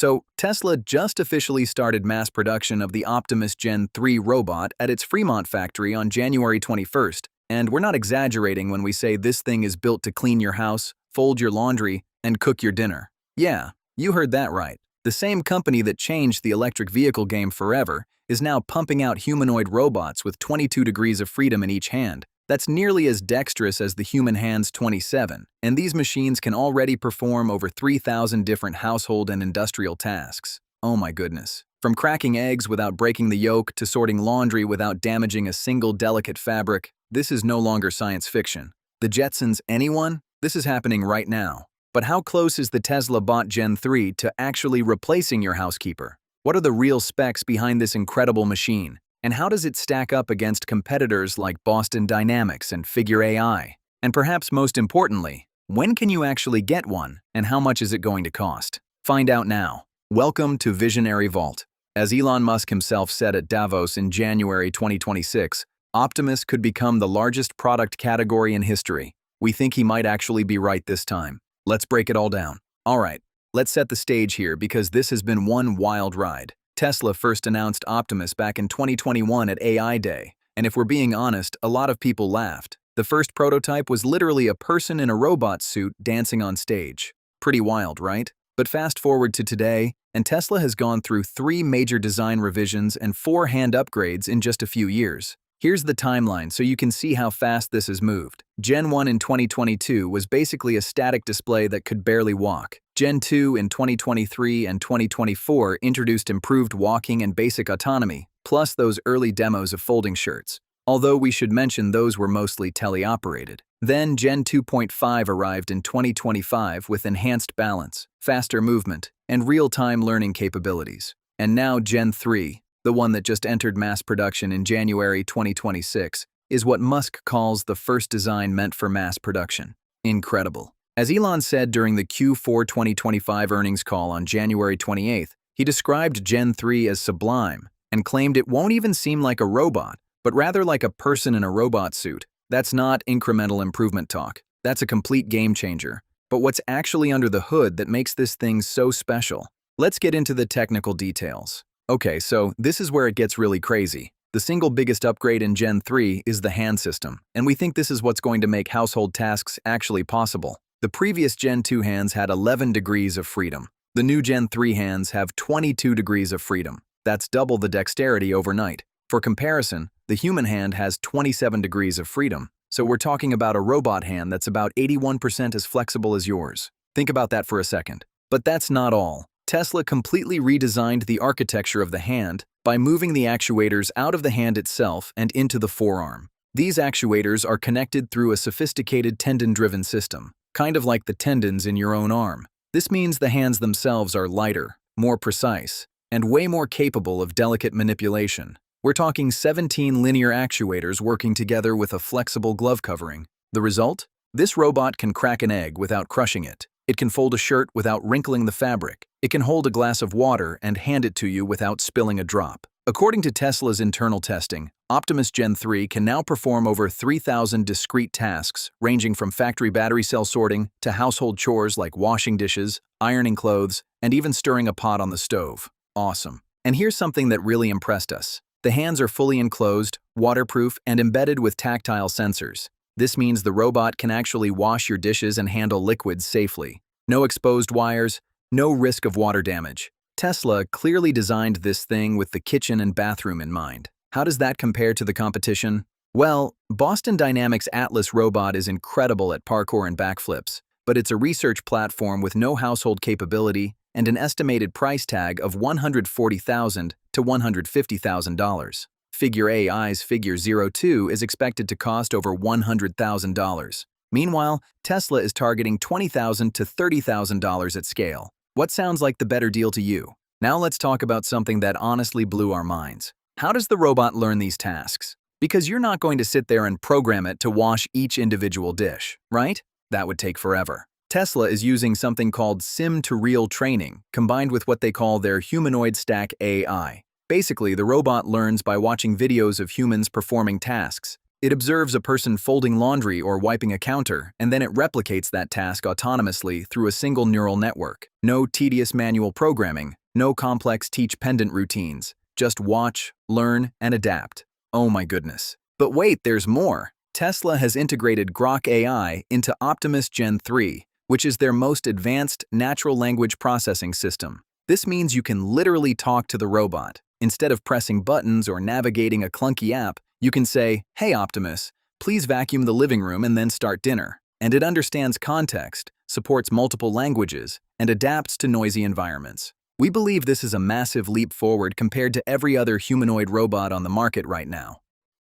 So, Tesla just officially started mass production of the Optimus Gen 3 robot at its Fremont factory on January 21st, and we're not exaggerating when we say this thing is built to clean your house, fold your laundry, and cook your dinner. Yeah, you heard that right. The same company that changed the electric vehicle game forever is now pumping out humanoid robots with 22 degrees of freedom in each hand. That's nearly as dexterous as the human hand's 27, and these machines can already perform over 3,000 different household and industrial tasks. Oh my goodness. From cracking eggs without breaking the yolk to sorting laundry without damaging a single delicate fabric, this is no longer science fiction. The Jetsons, anyone? This is happening right now. But how close is the Tesla Bot Gen 3 to actually replacing your housekeeper? What are the real specs behind this incredible machine? And how does it stack up against competitors like Boston Dynamics and Figure AI? And perhaps most importantly, when can you actually get one, and how much is it going to cost? Find out now. Welcome to Visionary Vault. As Elon Musk himself said at Davos in January 2026, Optimus could become the largest product category in history. We think he might actually be right this time. Let's break it all down. All right, let's set the stage here because this has been one wild ride. Tesla first announced Optimus back in 2021 at AI Day, and if we're being honest, a lot of people laughed. The first prototype was literally a person in a robot suit dancing on stage. Pretty wild, right? But fast forward to today, and Tesla has gone through 3 major design revisions and 4 hand upgrades in just a few years. Here's the timeline so you can see how fast this has moved. Gen 1 in 2022 was basically a static display that could barely walk. Gen 2 in 2023 and 2024 introduced improved walking and basic autonomy, plus those early demos of folding shirts. Although we should mention those were mostly teleoperated. Then Gen 2.5 arrived in 2025 with enhanced balance, faster movement, and real-time learning capabilities. And now Gen 3, the one that just entered mass production in January 2026, is what Musk calls the first design meant for mass production. Incredible. As Elon said during the Q4 2025 earnings call on January 28th, he described Gen 3 as sublime and claimed it won't even seem like a robot, but rather like a person in a robot suit. That's not incremental improvement talk. That's a complete game changer. But what's actually under the hood that makes this thing so special? Let's get into the technical details. Okay, so this is where it gets really crazy. The single biggest upgrade in Gen 3 is the hand system, and we think this is what's going to make household tasks actually possible. The previous Gen 2 hands had 11 degrees of freedom. The new Gen 3 hands have 22 degrees of freedom. That's double the dexterity overnight. For comparison, the human hand has 27 degrees of freedom, so we're talking about a robot hand that's about 81% as flexible as yours. Think about that for a second. But that's not all. Tesla completely redesigned the architecture of the hand by moving the actuators out of the hand itself and into the forearm. These actuators are connected through a sophisticated tendon-driven system, kind of like the tendons in your own arm. This means the hands themselves are lighter, more precise, and way more capable of delicate manipulation. We're talking 17 linear actuators working together with a flexible glove covering. The result? This robot can crack an egg without crushing it. It can fold a shirt without wrinkling the fabric. It can hold a glass of water and hand it to you without spilling a drop. According to Tesla's internal testing, Optimus Gen 3 can now perform over 3,000 discrete tasks, ranging from factory battery cell sorting to household chores like washing dishes, ironing clothes, and even stirring a pot on the stove. Awesome. And here's something that really impressed us. The hands are fully enclosed, waterproof, and embedded with tactile sensors. This means the robot can actually wash your dishes and handle liquids safely. No exposed wires, no risk of water damage. Tesla clearly designed this thing with the kitchen and bathroom in mind. How does that compare to the competition? Well, Boston Dynamics' Atlas robot is incredible at parkour and backflips, but it's a research platform with no household capability and an estimated price tag of $140,000 to $150,000. Figure AI's Figure 02 is expected to cost over $100,000. Meanwhile, Tesla is targeting $20,000 to $30,000 at scale. What sounds like the better deal to you? Now let's talk about something that honestly blew our minds. How does the robot learn these tasks? Because you're not going to sit there and program it to wash each individual dish, right? That would take forever. Tesla is using something called sim-to-real training, combined with what they call their humanoid stack AI. Basically, the robot learns by watching videos of humans performing tasks. It observes a person folding laundry or wiping a counter, and then it replicates that task autonomously through a single neural network. No tedious manual programming, no complex teach-pendant routines. Just watch, learn, and adapt. Oh my goodness. But wait, there's more. Tesla has integrated Grok AI into Optimus Gen 3, which is their most advanced natural language processing system. This means you can literally talk to the robot. Instead of pressing buttons or navigating a clunky app, you can say, "Hey Optimus, please vacuum the living room and then start dinner." And it understands context, supports multiple languages, and adapts to noisy environments. We believe this is a massive leap forward compared to every other humanoid robot on the market right now.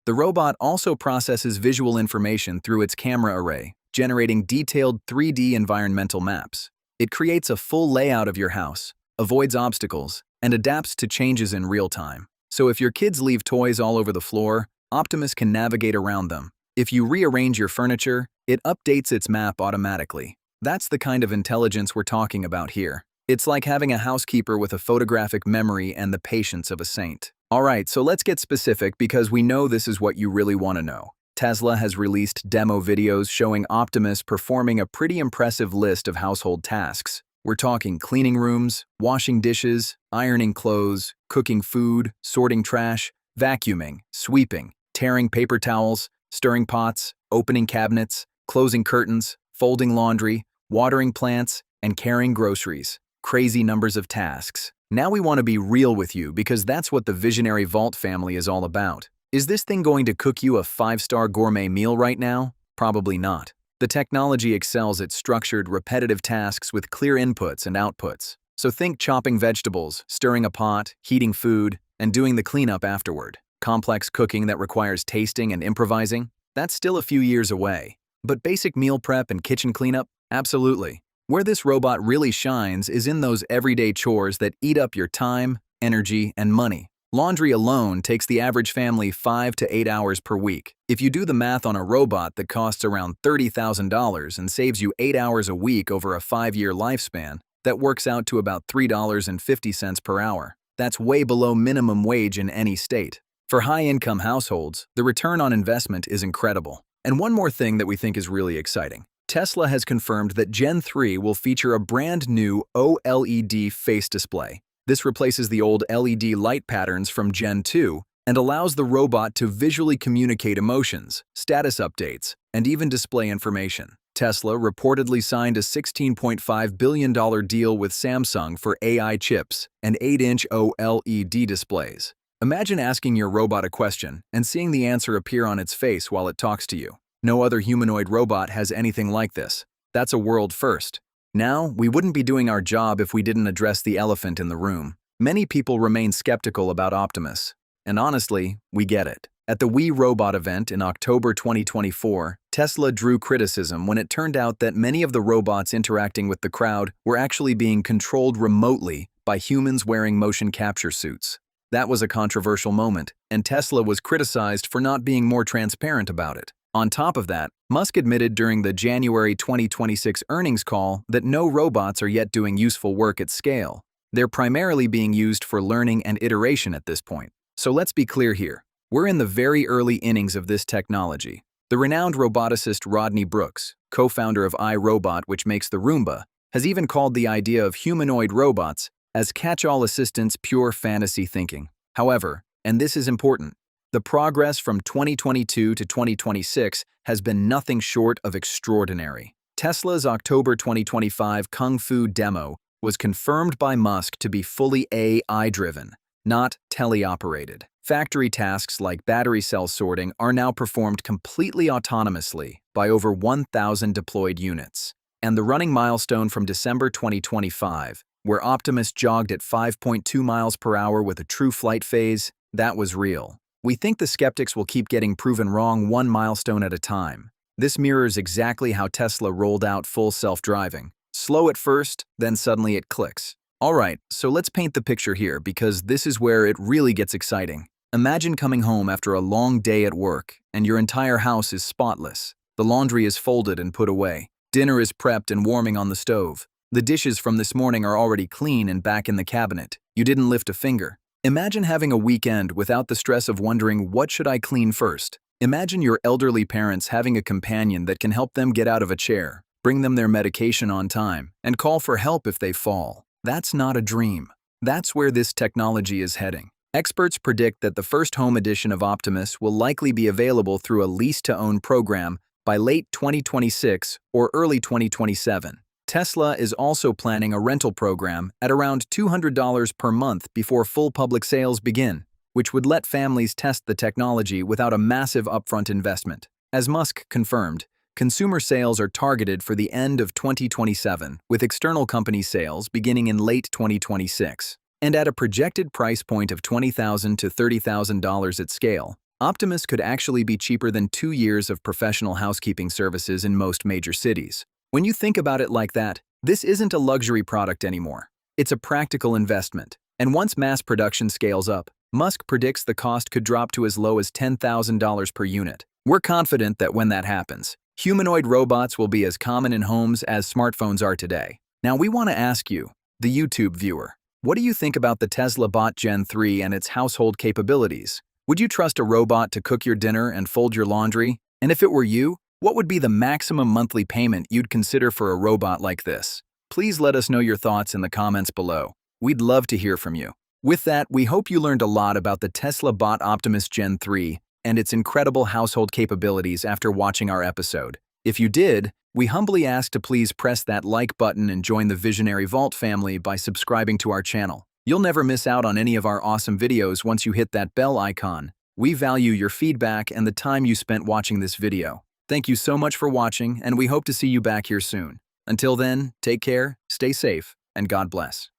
The robot also processes visual information through its camera array, generating detailed 3D environmental maps. It creates a full layout of your house, avoids obstacles, and adapts to changes in real time. So if your kids leave toys all over the floor, Optimus can navigate around them. If you rearrange your furniture, it updates its map automatically. That's the kind of intelligence we're talking about here. It's like having a housekeeper with a photographic memory and the patience of a saint. Alright, so let's get specific because we know this is what you really want to know. Tesla has released demo videos showing Optimus performing a pretty impressive list of household tasks. We're talking cleaning rooms, washing dishes, ironing clothes, cooking food, sorting trash, vacuuming, sweeping, tearing paper towels, stirring pots, opening cabinets, closing curtains, folding laundry, watering plants, and carrying groceries. Crazy numbers of tasks. Now we want to be real with you because that's what the visionary Vault family is all about. Is this thing going to cook you a 5-star gourmet meal right now? Probably not. The technology excels at structured, repetitive tasks with clear inputs and outputs. So think chopping vegetables, stirring a pot, heating food, and doing the cleanup afterward. Complex cooking that requires tasting and improvising? That's still a few years away. But basic meal prep and kitchen cleanup? Absolutely. Where this robot really shines is in those everyday chores that eat up your time, energy, and money. Laundry alone takes the average family 5 to 8 hours per week. If you do the math on a robot that costs around $30,000 and saves you 8 hours a week over a 5-year lifespan, that works out to about $3.50 per hour. That's way below minimum wage in any state. For high-income households, the return on investment is incredible. And one more thing that we think is really exciting. Tesla has confirmed that Gen 3 will feature a brand new OLED face display. This replaces the old LED light patterns from Gen 2 and allows the robot to visually communicate emotions, status updates, and even display information. Tesla reportedly signed a $16.5 billion deal with Samsung for AI chips and 8-inch OLED displays. Imagine asking your robot a question and seeing the answer appear on its face while it talks to you. No other humanoid robot has anything like this. That's a world first. Now, we wouldn't be doing our job if we didn't address the elephant in the room. Many people remain skeptical about Optimus. And honestly, we get it. At the We Robot event in October 2024, Tesla drew criticism when it turned out that many of the robots interacting with the crowd were actually being controlled remotely by humans wearing motion capture suits. That was a controversial moment, and Tesla was criticized for not being more transparent about it. On top of that, Musk admitted during the January 2026 earnings call that no robots are yet doing useful work at scale. They're primarily being used for learning and iteration at this point. So let's be clear here. We're in the very early innings of this technology. The renowned roboticist Rodney Brooks, co-founder of iRobot, which makes the Roomba, has even called the idea of humanoid robots as catch-all assistants pure fantasy thinking. However, and this is important, the progress from 2022 to 2026 has been nothing short of extraordinary. Tesla's October 2025 Kung Fu demo was confirmed by Musk to be fully AI-driven, not teleoperated. Factory tasks like battery cell sorting are now performed completely autonomously by over 1,000 deployed units. And the running milestone from December 2025, where Optimus jogged at 5.2 miles per hour with a true flight phase, that was real. We think the skeptics will keep getting proven wrong one milestone at a time. This mirrors exactly how Tesla rolled out full self-driving. Slow at first, then suddenly it clicks. Alright, so let's paint the picture here because this is where it really gets exciting. Imagine coming home after a long day at work and your entire house is spotless. The laundry is folded and put away. Dinner is prepped and warming on the stove. The dishes from this morning are already clean and back in the cabinet. You didn't lift a finger. Imagine having a weekend without the stress of wondering what should I clean first. Imagine your elderly parents having a companion that can help them get out of a chair, bring them their medication on time, and call for help if they fall. That's not a dream. That's where this technology is heading. Experts predict that the first home edition of Optimus will likely be available through a lease-to-own program by late 2026 or early 2027. Tesla is also planning a rental program at around $200 per month before full public sales begin, which would let families test the technology without a massive upfront investment. As Musk confirmed, consumer sales are targeted for the end of 2027, with external company sales beginning in late 2026. And at a projected price point of $20,000 to $30,000 at scale, Optimus could actually be cheaper than 2 years of professional housekeeping services in most major cities. When you think about it like that, this isn't a luxury product anymore. It's a practical investment. And once mass production scales up, Musk predicts the cost could drop to as low as $10,000 per unit. We're confident that when that happens, humanoid robots will be as common in homes as smartphones are today. Now we want to ask you, the YouTube viewer, what do you think about the Tesla Bot Gen 3 and its household capabilities? Would you trust a robot to cook your dinner and fold your laundry? And if it were you, what would be the maximum monthly payment you'd consider for a robot like this? Please let us know your thoughts in the comments below. We'd love to hear from you. With that, we hope you learned a lot about the Tesla Bot Optimus Gen 3 and its incredible household capabilities after watching our episode. If you did, we humbly ask to please press that like button and join the Visionary Vault family by subscribing to our channel. You'll never miss out on any of our awesome videos once you hit that bell icon. We value your feedback and the time you spent watching this video. Thank you so much for watching, and we hope to see you back here soon. Until then, take care, stay safe, and God bless.